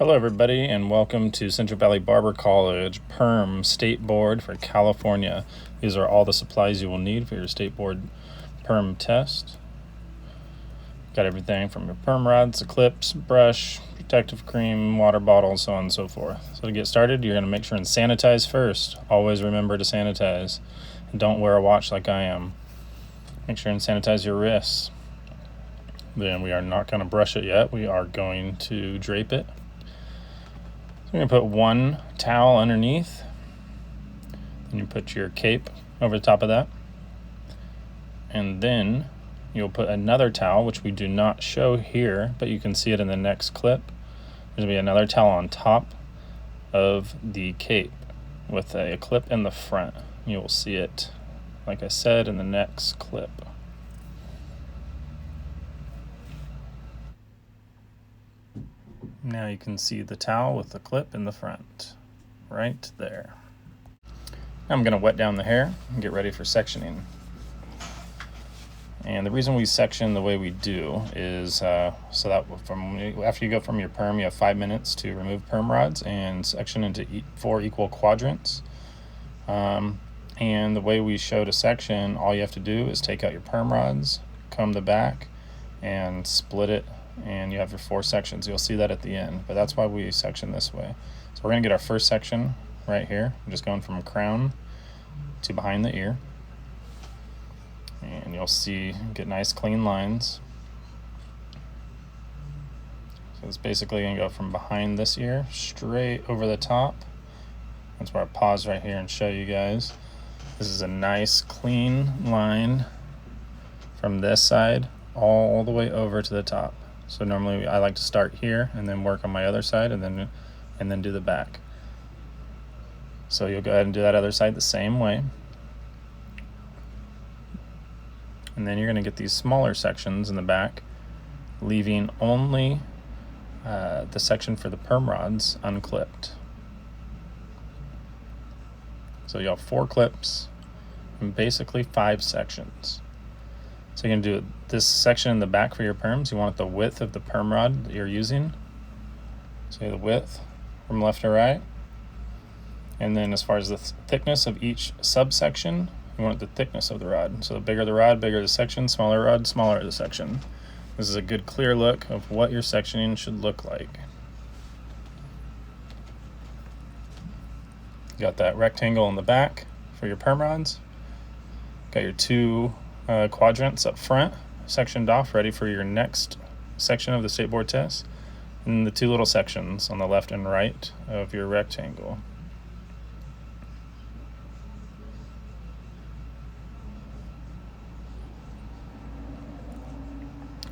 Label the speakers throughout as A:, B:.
A: Hello everybody and welcome to Central Valley Barber College Perm State Board for California. These are all the supplies you will need for your State Board Perm test. Got everything from your perm rods, the clips, brush, protective cream, water bottle, so on and so forth. So to get started, you're going to make sure and sanitize first. Always remember to sanitize. And don't wear a watch like I am. Make sure and sanitize your wrists. Then we are not going to brush it yet. We are going to drape it. You're going to put one towel underneath, and you put your cape over the top of that, and then you'll put another towel, which we do not show here, but you can see it in the next clip. There's going to be another towel on top of the cape with a clip in the front. You will see it, like I said, in the next clip. Now you can see the towel with the clip in the front, right there. I'm going to wet down the hair and get ready for sectioning. And the reason we section the way we do is so that after you go from your perm, you have 5 minutes to remove perm rods and section into 4 equal quadrants. And the way we show to section, all you have to do is take out your perm rods, comb the back, and split it, and you have your 4 sections. You'll see that at the end, but that's why we section this way. So we're going to get our first section right here. I'm just going from crown to behind the ear, and you'll see, get nice clean lines. So it's basically going to go from behind this ear straight over the top. That's where I pause right here and show you guys. This is a nice clean line from this side all the way over to the top. So normally I like to start here and then work on my other side and then do the back. So you'll go ahead and do that other side the same way. And then you're going to get these smaller sections in the back, leaving only the section for the perm rods unclipped. So you'll have 4 clips and basically 5 sections. So you're going to do this section in the back for your perms. You want the width of the perm rod that you're using. So the width from left to right. And then as far as the thickness of each subsection, you want the thickness of the rod. So the bigger the rod, bigger the section, smaller rod, smaller the section. This is a good clear look of what your sectioning should look like. You got that rectangle in the back for your perm rods. Got your 2 quadrants up front, sectioned off, ready for your next section of the State Board test, and the 2 little sections on the left and right of your rectangle.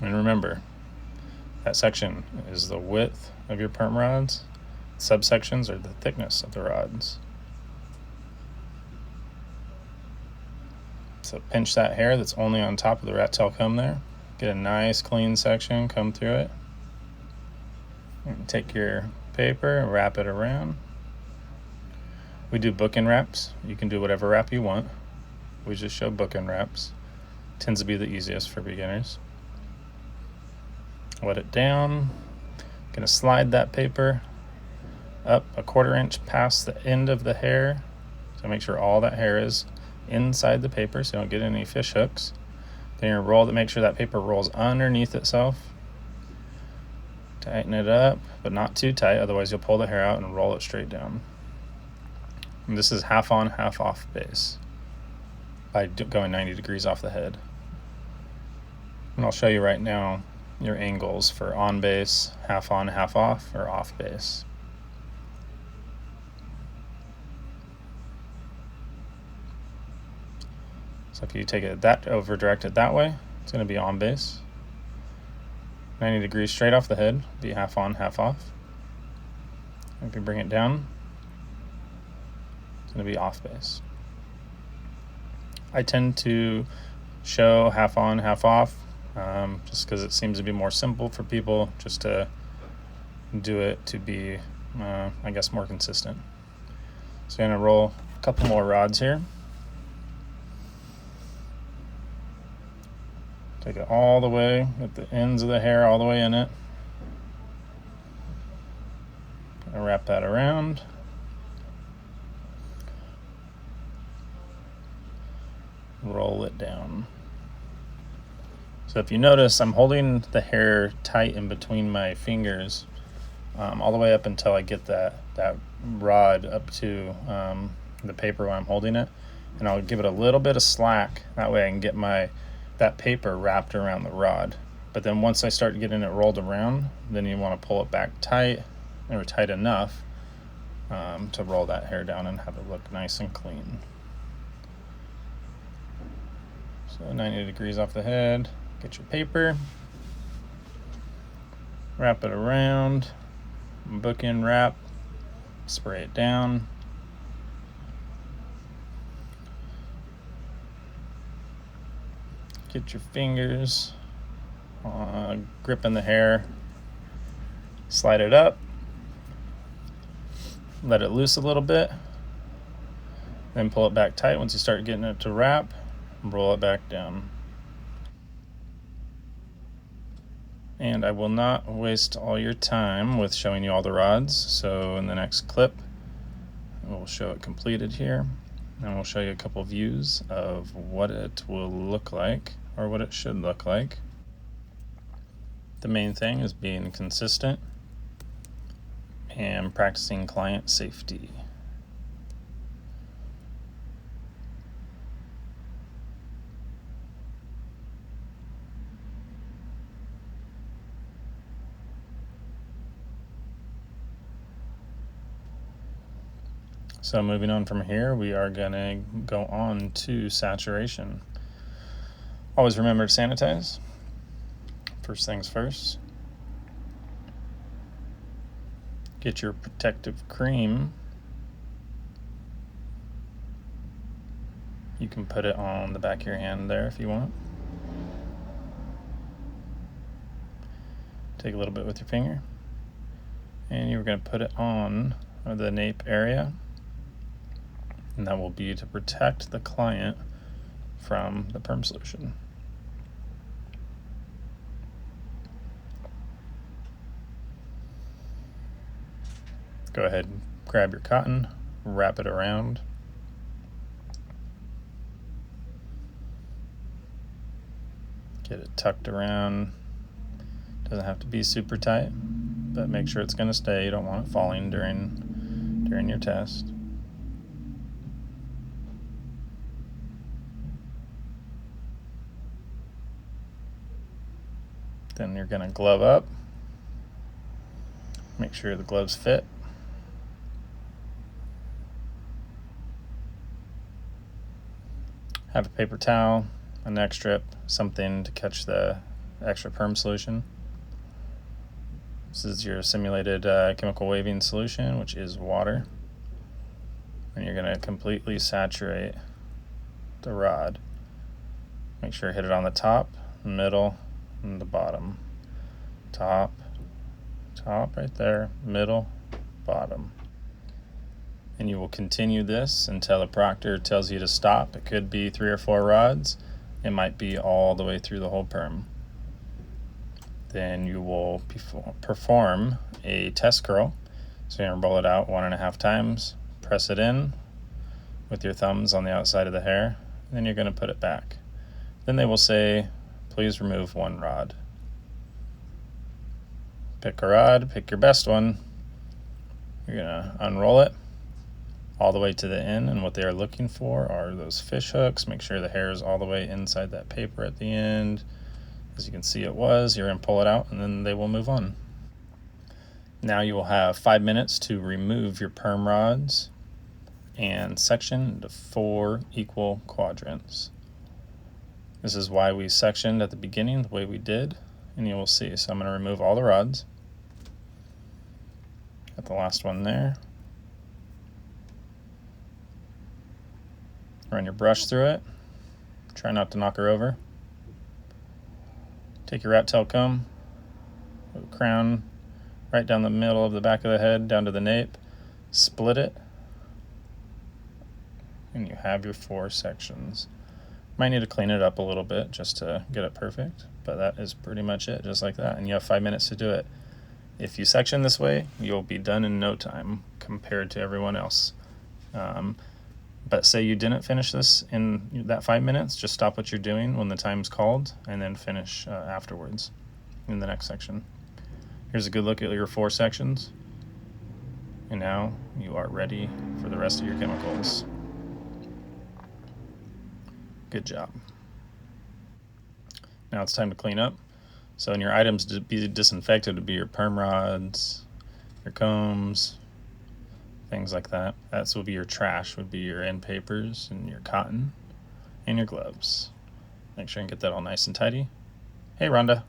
A: And remember, that section is the width of your perm rods. Subsections are the thickness of the rods. So pinch that hair that's only on top of the rat tail comb there. Get a nice clean section, come through it. And take your paper and wrap it around. We do bookend wraps. You can do whatever wrap you want. We just show bookend wraps. Tends to be the easiest for beginners. Wet it down. Gonna slide that paper up a 1/4 inch past the end of the hair. So make sure all that hair is inside the paper so you don't get any fish hooks. Then you roll to make sure that paper rolls underneath itself. Tighten it up, but not too tight, otherwise you'll pull the hair out and roll it straight down. And this is half on, half off base by going 90 degrees off the head. And I'll show you right now your angles for on base, half on, half off, or off base. So if you take it over direct it that way, it's going to be on base. 90 degrees straight off the head, be half on, half off. If you bring it down, it's going to be off base. I tend to show half on, half off, just because it seems to be more simple for people just to do it to be, I guess, more consistent. So I'm going to roll a couple more rods here. Take it all the way at the ends of the hair, all the way in it. Gonna wrap that around. Roll it down. So if you notice, I'm holding the hair tight in between my fingers all the way up until I get that rod up to the paper when I'm holding it, and I'll give it a little bit of slack. That way I can get that paper wrapped around the rod. But then once I start getting it rolled around, then you want to pull it back tight, or tight enough to roll that hair down and have it look nice and clean. So 90 degrees off the head. Get your paper, wrap it around, bookend wrap, spray it down. Get your fingers gripping the hair, slide it up, let it loose a little bit, then pull it back tight. Once you start getting it to wrap, roll it back down. And I will not waste all your time with showing you all the rods, so in the next clip we'll show it completed here, and we'll show you a couple views of what it will look like, or what it should look like. The main thing is being consistent and practicing client safety. So moving on from here, we are going to go on to saturation. Always remember to sanitize. First things first. Get your protective cream. You can put it on the back of your hand there if you want. Take a little bit with your finger, and you're going to put it on the nape area. And that will be to protect the client from the perm solution. Go ahead and grab your cotton, wrap it around. Get it tucked around. Doesn't have to be super tight, but make sure it's going to stay. You don't want it falling during your test. Then you're going to glove up. Make sure the gloves fit. Have a paper towel, a neck strip, something to catch the extra perm solution. This is your simulated chemical waving solution, which is water. And you're going to completely saturate the rod. Make sure you hit it on the top, middle, and the bottom. Top, right there, middle, bottom. And you will continue this until the proctor tells you to stop. It could be 3 or 4 rods. It might be all the way through the whole perm. Then you will perform a test curl. So you're going to roll it out 1.5 times, press it in with your thumbs on the outside of the hair, and then you're going to put it back. Then they will say, please remove 1 rod. Pick a rod, pick your best one. You're going to unroll it all the way to the end, and what they are looking for are those fish hooks. Make sure the hair is all the way inside that paper at the end. As you can see, it was. You're going to pull it out, and then they will move on. Now you will have 5 minutes to remove your perm rods and section into 4 equal quadrants. This is why we sectioned at the beginning the way we did, and you will see. So I'm going to remove all the rods. Got the last one there. Run your brush through it. Try not to knock her over. Take your rat tail comb, crown right down the middle of the back of the head, down to the nape, split it, and you have your 4 sections. Might need to clean it up a little bit just to get it perfect, but that is pretty much it, just like that. And you have 5 minutes to do it. If you section this way, you'll be done in no time compared to everyone else. But say you didn't finish this in that 5 minutes, just stop what you're doing when the time's called and then finish afterwards in the next section. Here's a good look at your 4 sections. And now you are ready for the rest of your chemicals. Good job. Now it's time to clean up. So in your items to be disinfected would be your perm rods, your combs, things like that. That would be your trash, would be your end papers and your cotton and your gloves. Make sure and get that all nice and tidy. Hey, Rhonda.